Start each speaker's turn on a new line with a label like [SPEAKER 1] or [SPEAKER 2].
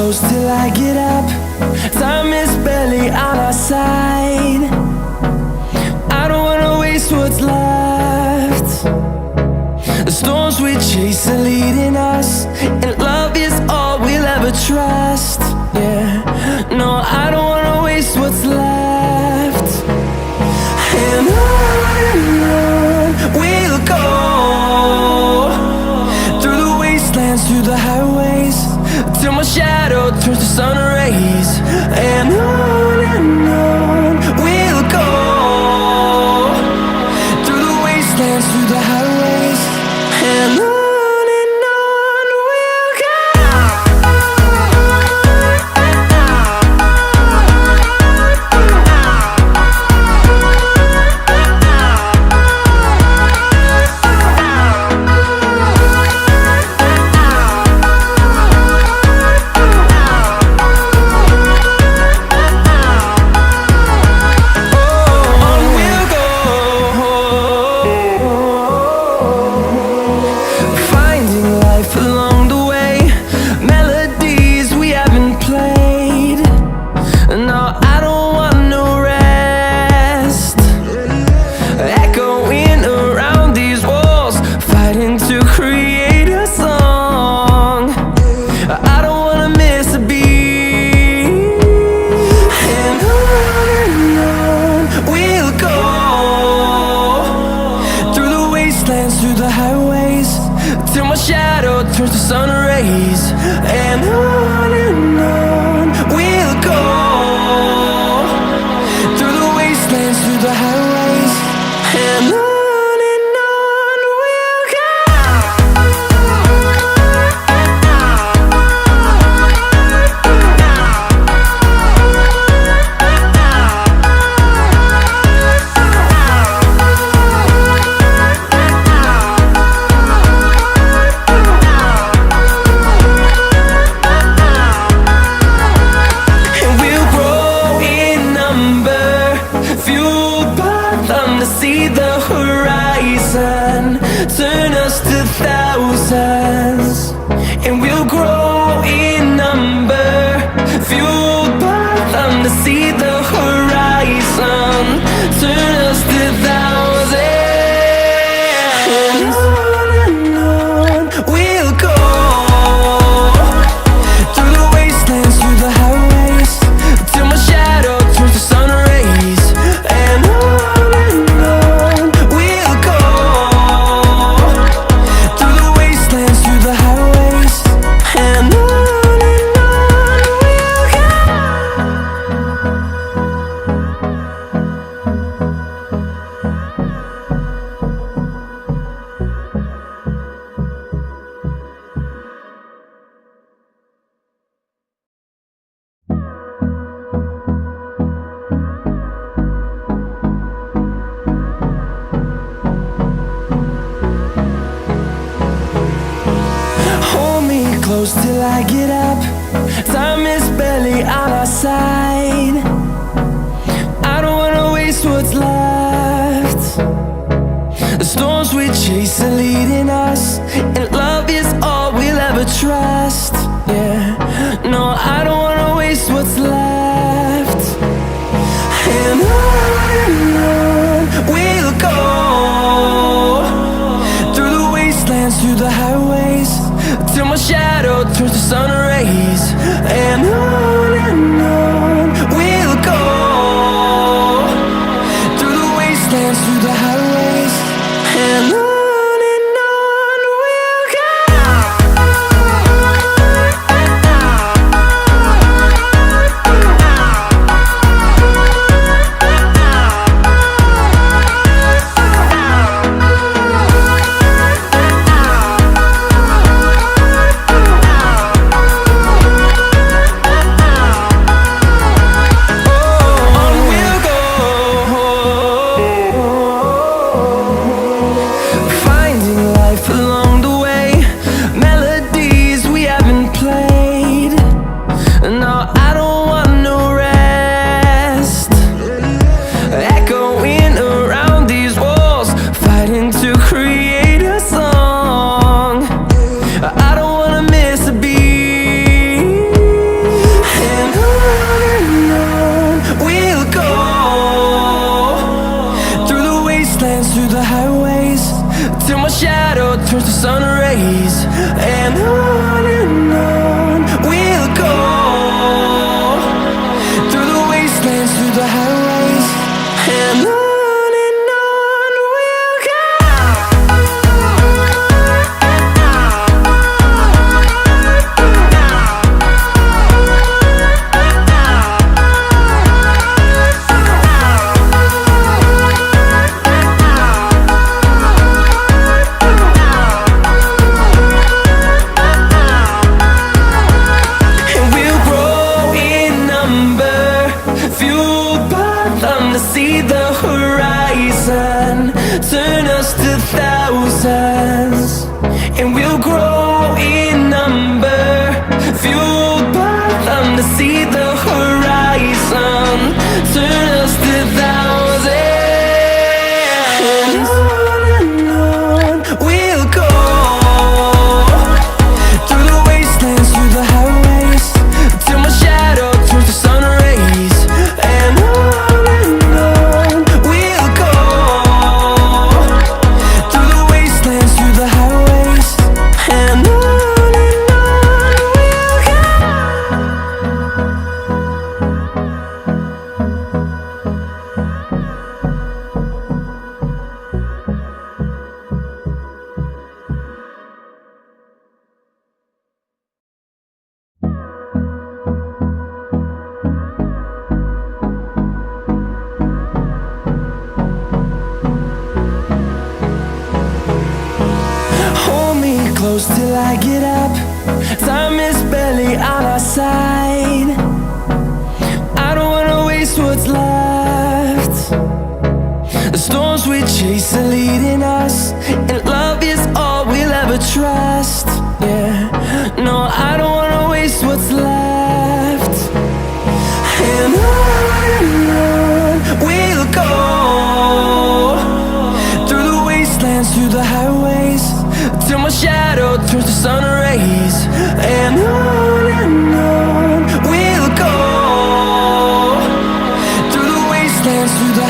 [SPEAKER 1] close till I get up. Time is barely on our side. I don't wanna waste what's left. The storms we chase are leading us, and love is all we'll ever trust. Yeah, no, I don't wanna waste what's left. And on we'll go, through the wastelands, through the highways, till my shadow turns to sun rays. And on we'll go, through the wastelands, through the highways, and on. Through the highways, till my shadow turns to sun rays. And on we'll go, through the wastelands, through the highways, and on we'll go. See the horizon turn us to thousands, and we'll grow in number, fueled by them to see the horizon turn us to thousands. And on we'll go, through the wastelands, through the highways, till my shadow turns to sun rays. And close till I get up. Time is barely on our side. I don't wanna waste what's left. The storms we chase are leading us, and love is all we'll ever trust. Yeah, no, I don't wanna waste what's left. And on we'll go, through the wastelands, through the highways, till my shadow turns to sun rays. And on we'll them to see the horizon, turn us to thousands, and we'll grow in number, fueled by them to see the horizon, turn us to thousands, and on we'll go, through the wastelands, through the highways, till my shadow turns to sun rays, and on we'll go, through the wastelands, through the highways, and on we'll go. Hold me close till I get up. Time is barely on our side. I don't wanna waste what's left. The storms we chase are leading us, and love is all we'll ever trust. Yeah, no, I don't wanna waste what's left. And on we'll go, through the wastelands, through the highways, till my shadow turns to sun rays, and on we'll go, through the wastelands, through the